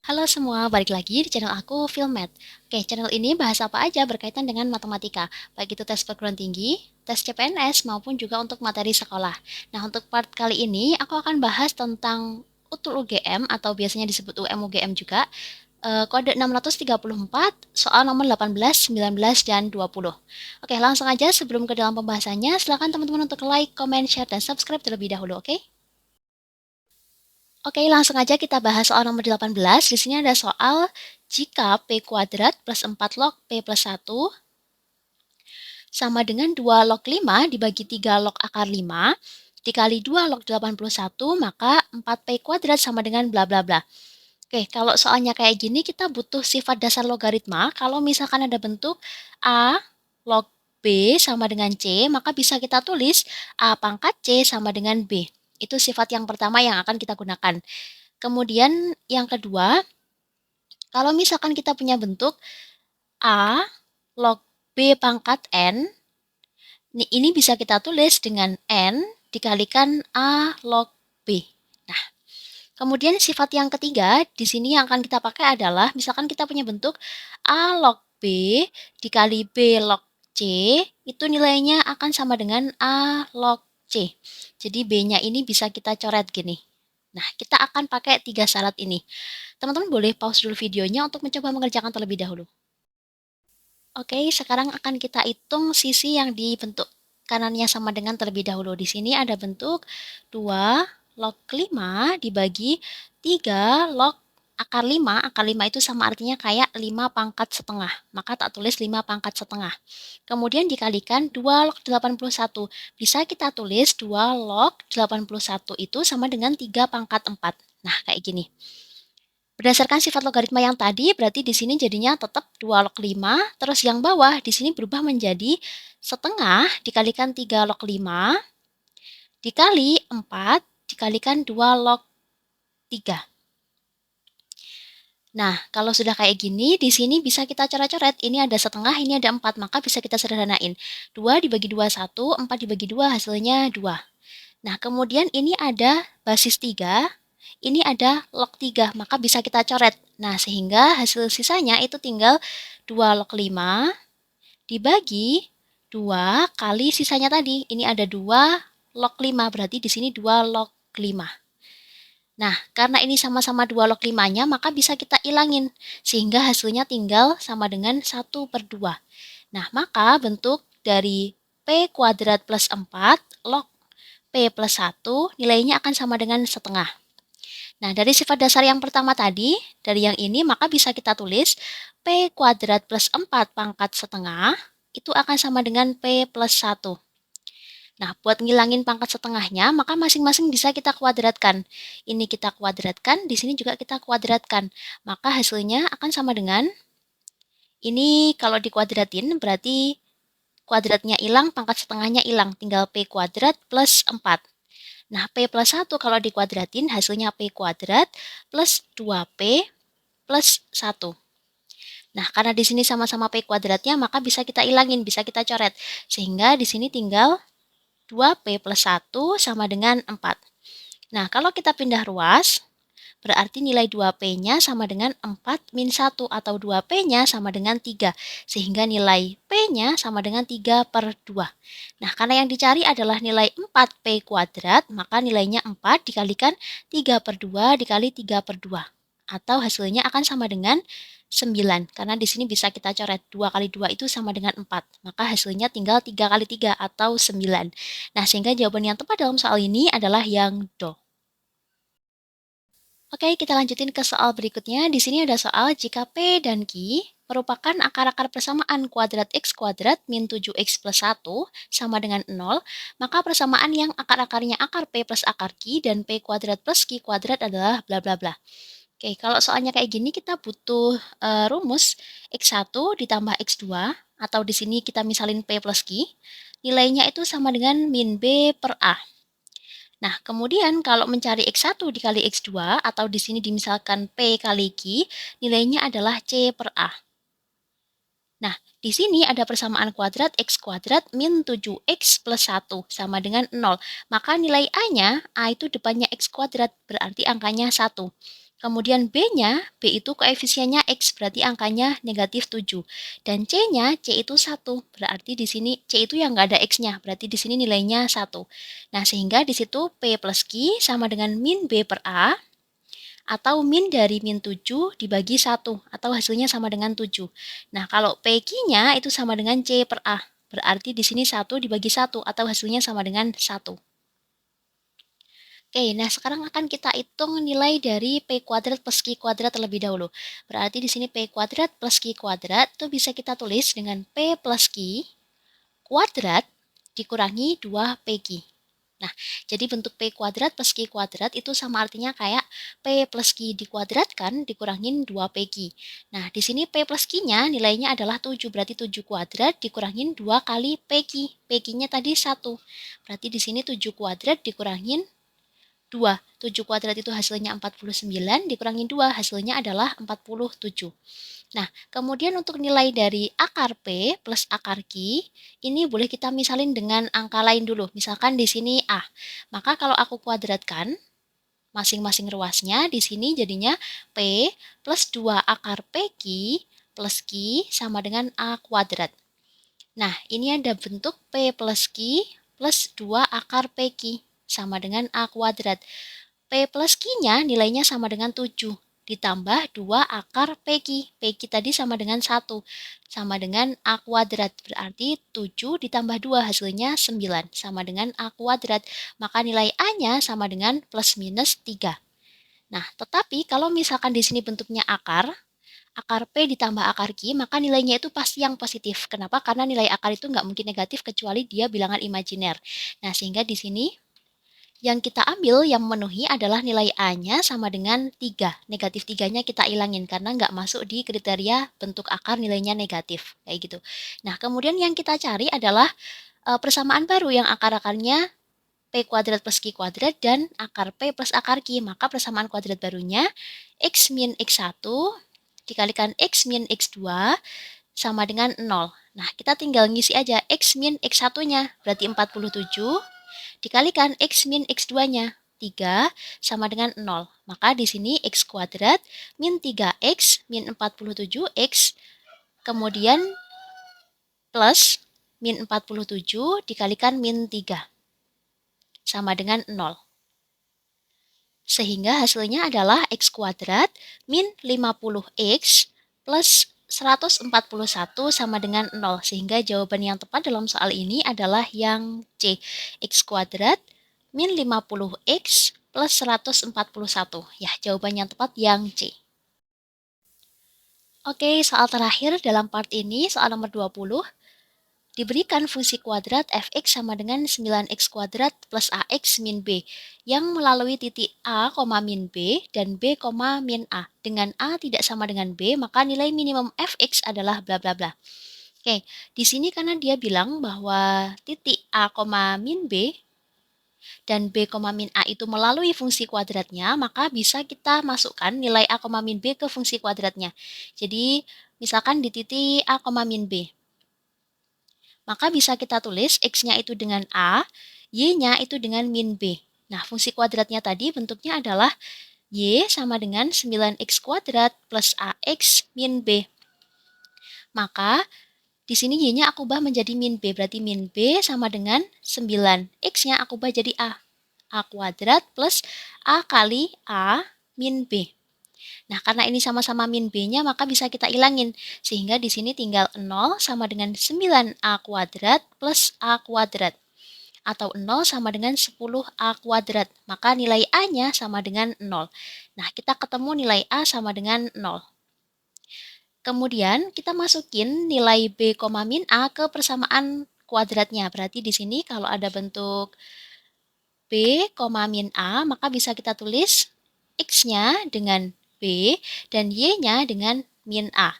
Halo semua, balik lagi di channel aku, Filmed. Oke, channel ini bahas apa aja berkaitan dengan matematika, baik itu tes perguruan tinggi, tes CPNS, maupun juga untuk materi sekolah. Nah, untuk part kali ini, aku akan bahas tentang UTUL UGM, atau biasanya disebut UM-UGM juga, kode 634, soal nomor 18, 19, dan 20. Oke, langsung aja sebelum ke dalam pembahasannya, silakan teman-teman untuk like, comment, share, dan subscribe terlebih dahulu, oke? Oke, langsung aja kita bahas soal nomor 18. Di sini ada soal jika P kuadrat plus 4 log P plus 1 sama dengan 2 log 5 dibagi 3 log akar 5 dikali 2 log 81, maka 4P kuadrat sama dengan bla bla bla. Oke, kalau soalnya kayak gini kita butuh sifat dasar logaritma. Kalau misalkan ada bentuk A log B sama dengan C, maka bisa kita tulis A pangkat C sama dengan B. Itu sifat yang pertama yang akan kita gunakan. Kemudian yang kedua, kalau misalkan kita punya bentuk A log B pangkat N, ini bisa kita tulis dengan N dikalikan A log B. Nah, kemudian sifat yang ketiga, di sini yang akan kita pakai adalah, misalkan kita punya bentuk A log B dikali B log C, itu nilainya akan sama dengan A log C. Jadi B-nya ini bisa kita coret gini. Nah, kita akan pakai 3 syarat ini. Teman-teman boleh pause dulu videonya untuk mencoba mengerjakan terlebih dahulu. Oke, sekarang akan kita hitung sisi yang dibentuk. Kanannya sama dengan terlebih dahulu. Di sini ada bentuk 2 log 5 dibagi 3 log akar 5. Akar 5 itu sama artinya kayak 5 pangkat setengah. Maka tak tulis 5 pangkat setengah. Kemudian dikalikan 2 log 81. Bisa kita tulis 2 log 81 itu sama dengan 3 pangkat 4. Nah, kayak gini. Berdasarkan sifat logaritma yang tadi, berarti di sini jadinya tetap 2 log 5, terus yang bawah di sini berubah menjadi setengah dikalikan 3 log 5, dikali 4, dikalikan 2 log 3. Nah, kalau sudah kayak gini, di sini bisa kita coret-coret. Ini ada setengah, ini ada 4, maka bisa kita sederhanain. 2 dibagi 2, 1, 4 dibagi 2, hasilnya 2. Nah, kemudian ini ada basis 3, ini ada log 3, maka bisa kita coret. Nah, sehingga hasil sisanya itu tinggal 2 log 5 dibagi 2 kali sisanya tadi. Ini ada 2 log 5, berarti di sini 2 log 5. Nah, karena ini sama-sama 2 log 5-nya, maka bisa kita ilangin. Sehingga hasilnya tinggal sama dengan 1/2. Nah, maka bentuk dari P kuadrat plus 4 log P plus 1 nilainya akan sama dengan setengah. Nah, dari sifat dasar yang pertama tadi, dari yang ini, maka bisa kita tulis P kuadrat plus 4 pangkat setengah, itu akan sama dengan P plus 1. Nah, buat ngilangin pangkat setengahnya, maka masing-masing bisa kita kuadratkan. Ini kita kuadratkan, di sini juga kita kuadratkan. Maka hasilnya akan sama dengan, ini kalau dikuadratin berarti kuadratnya hilang, pangkat setengahnya hilang. Tinggal P kuadrat plus 4. Nah, P plus 1 kalau dikuadratin hasilnya P kuadrat plus 2P plus 1. Nah, karena di sini sama-sama P kuadratnya, maka bisa kita ilangin, bisa kita coret. Sehingga di sini tinggal 2P plus 1 sama dengan 4. Nah, kalau kita pindah ruas, berarti nilai 2P-nya sama dengan 4 min 1 atau 2P-nya sama dengan 3. Sehingga nilai P-nya sama dengan 3/2. Nah, karena yang dicari adalah nilai 4P kuadrat, maka nilainya 4 dikalikan 3/2 dikali 3/2. Atau hasilnya akan sama dengan 9. Karena di sini bisa kita coret 2 kali 2 itu sama dengan 4. Maka hasilnya tinggal 3 kali 3 atau 9. Nah, sehingga jawaban yang tepat dalam soal ini adalah yang do. Oke, kita lanjutin ke soal berikutnya. Di sini ada soal jika P dan Q merupakan akar-akar persamaan kuadrat X kuadrat min 7X plus 1 sama dengan 0, maka persamaan yang akar-akarnya akar P plus akar Q dan P kuadrat plus Q kuadrat adalah bla bla bla. Oke, kalau soalnya kayak gini kita butuh rumus X1 ditambah X2, atau di sini kita misalin P plus Q, nilainya itu sama dengan min B per A. Nah, kemudian kalau mencari X1 dikali X2, atau di sini dimisalkan P kali Q, nilainya adalah C per A. Nah, di sini ada persamaan kuadrat X kuadrat min 7X plus 1 sama dengan 0. Maka nilai A-nya, A itu depannya X kuadrat, berarti angkanya 1. Kemudian B-nya, B itu koefisiennya X, berarti angkanya negatif 7. Dan C-nya, C itu 1, berarti di sini C itu yang nggak ada X-nya, berarti di sini nilainya 1. Nah, sehingga di situ P plus Q sama dengan min B per A, atau min dari min 7 dibagi 1, atau hasilnya sama dengan 7. Nah, kalau PQ-nya itu sama dengan C per A, berarti di sini 1 dibagi 1, atau hasilnya sama dengan 1. Oke, nah sekarang akan kita hitung nilai dari P kuadrat plus Q kuadrat terlebih dahulu. Berarti di sini P kuadrat plus Q kuadrat itu bisa kita tulis dengan P plus Q kuadrat dikurangi 2PQ. Nah, jadi bentuk P kuadrat plus Q kuadrat itu sama artinya kayak P plus Q dikuadratkan dikurangin 2PQ. Nah, di sini P plus Q-nya nilainya adalah 7, berarti 7 kuadrat dikurangin 2 kali PQ. PQ-nya tadi 1. Berarti di sini 7 kuadrat dikurangin 2. 7 kuadrat itu hasilnya 49, dikurangi 2 hasilnya adalah 47. Nah, kemudian untuk nilai dari akar P plus akar Q, ini boleh kita misalin dengan angka lain dulu. Misalkan di sini A. Maka kalau aku kuadratkan masing-masing ruasnya, di sini jadinya P plus 2 akar PQ plus Q sama dengan A kuadrat. Nah, ini ada bentuk P plus Q plus 2 akar PQ sama dengan A kuadrat. P plus Q-nya nilainya sama dengan 7, ditambah 2 akar PQ. PQ tadi sama dengan 1, sama dengan A kuadrat. Berarti 7 ditambah 2 hasilnya 9, sama dengan A kuadrat. Maka nilai A-nya sama dengan plus minus 3. Nah, tetapi kalau misalkan di sini bentuknya akar P ditambah akar Q, maka nilainya itu pasti yang positif. Kenapa? Karena nilai akar itu nggak mungkin negatif kecuali dia bilangan imajiner. Nah, sehingga di sini yang kita ambil yang memenuhi adalah nilai A-nya sama dengan 3. Negatif 3-nya kita ilangin karena nggak masuk di kriteria bentuk akar nilainya negatif. Kayak gitu. Nah, kemudian yang kita cari adalah persamaan baru yang akar-akarnya P kuadrat plus Q kuadrat dan akar P plus akar Q. Maka persamaan kuadrat barunya X min X1 dikalikan X min X2 sama dengan 0. Nah, kita tinggal ngisi aja X min X1-nya, berarti 47, dikalikan X min X2-nya, 3 sama dengan 0. Maka di sini X kuadrat min 3X min 47X, kemudian plus min 47 dikalikan min 3, sama dengan 0. Sehingga hasilnya adalah X kuadrat min 50X plus 141 sama dengan 0. Sehingga jawaban yang tepat dalam soal ini adalah yang C. X kuadrat min 50X plus 141. Ya, jawaban yang tepat yang C. Oke, soal terakhir dalam part ini, soal nomor 20. Diberikan fungsi kuadrat f(x) sama dengan 9x kuadrat plus ax min b yang melalui titik a, min b dan b, min a. Dengan a tidak sama dengan b, maka nilai minimum fx adalah bla bla bla. Oke, di sini karena dia bilang bahwa titik a, min b dan b, min a itu melalui fungsi kuadratnya, maka bisa kita masukkan nilai a, min b ke fungsi kuadratnya. Jadi, misalkan di titik a, min b. Maka bisa kita tulis X-nya itu dengan A, Y-nya itu dengan min B. Nah, fungsi kuadratnya tadi bentuknya adalah Y sama dengan 9X kuadrat plus AX min B. Maka, di sini Y-nya aku ubah menjadi min B, berarti min B sama dengan 9. X-nya aku ubah jadi A. A kuadrat plus A kali A min B. Nah, karena ini sama-sama min B-nya, maka bisa kita ilangin. Sehingga di sini tinggal 0 sama dengan 9A kuadrat plus A kuadrat. Atau 0 sama dengan 10A kuadrat. Maka nilai A-nya sama dengan 0. Nah, kita ketemu nilai A sama dengan 0. Kemudian, kita masukin nilai B, min A ke persamaan kuadratnya. Berarti di sini kalau ada bentuk B, min A, maka bisa kita tulis X-nya dengan B dan Y-nya dengan min A.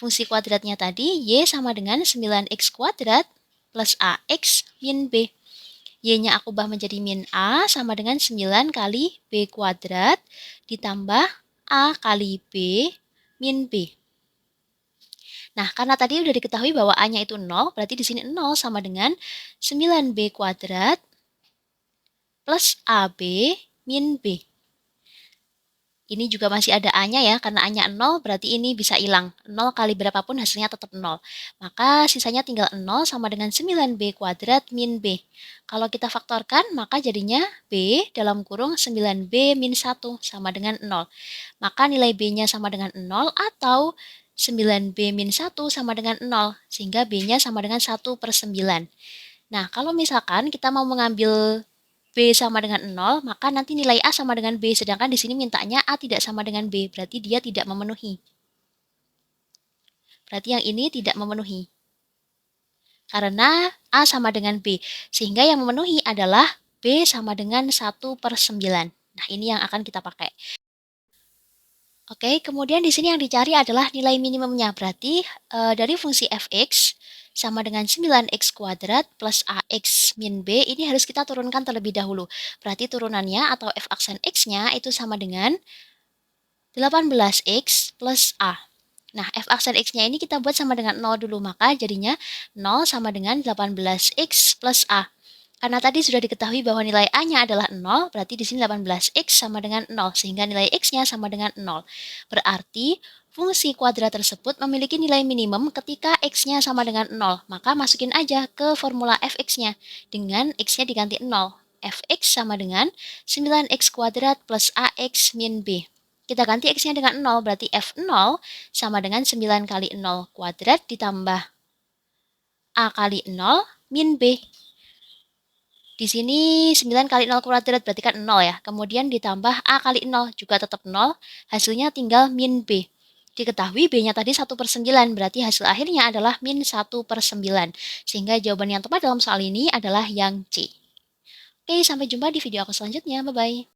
Fungsi kuadratnya tadi Y sama dengan 9X kuadrat plus AX min B. Y-nya aku ubah menjadi min A sama dengan 9 kali B kuadrat ditambah A kali B min B. Nah, karena tadi udah diketahui bahwa A-nya itu 0, berarti di sini 0 sama dengan 9B kuadrat plus AB min B. Ini juga masih ada A-nya ya, karena A-nya 0 berarti ini bisa hilang. 0 kali berapapun hasilnya tetap 0. Maka sisanya tinggal 0 sama dengan 9B kuadrat min B. Kalau kita faktorkan, maka jadinya B dalam kurung 9B min 1 sama dengan 0. Maka nilai B-nya sama dengan 0 atau 9B min 1 sama dengan 0. Sehingga B-nya sama dengan 1/9. Nah, kalau misalkan kita mau mengambil B sama dengan 0, maka nanti nilai A sama dengan B, sedangkan di sini mintanya A tidak sama dengan B, berarti dia tidak memenuhi. Berarti yang ini tidak memenuhi. Karena A sama dengan B, sehingga yang memenuhi adalah B sama dengan 1/9. Nah, ini yang akan kita pakai. Oke, kemudian di sini yang dicari adalah nilai minimumnya, berarti dari fungsi f(x) sama dengan 9x kuadrat plus ax min b, ini harus kita turunkan terlebih dahulu. Berarti turunannya atau f aksen x-nya itu sama dengan 18x plus a. Nah, f aksen x-nya ini kita buat sama dengan 0 dulu, maka jadinya 0 sama dengan 18x plus a. Karena tadi sudah diketahui bahwa nilai A-nya adalah 0, berarti di sini 18x sama dengan 0, sehingga nilai X-nya sama dengan 0. Berarti fungsi kuadrat tersebut memiliki nilai minimum ketika X-nya sama dengan 0. Maka masukin aja ke formula fx-nya, dengan X-nya diganti 0. Fx sama dengan 9x kuadrat plus ax min b. Kita ganti X-nya dengan 0, berarti F0 sama dengan 9 kali 0 kuadrat ditambah A kali 0 min B. Di sini 9 kali 0 kuadrat berarti kan 0 ya. Kemudian ditambah A kali 0 juga tetap 0. Hasilnya tinggal min B. Diketahui B-nya tadi 1/9, berarti hasil akhirnya adalah min 1/9. Sehingga jawaban yang tepat dalam soal ini adalah yang C. Oke, sampai jumpa di video aku selanjutnya. Bye-bye.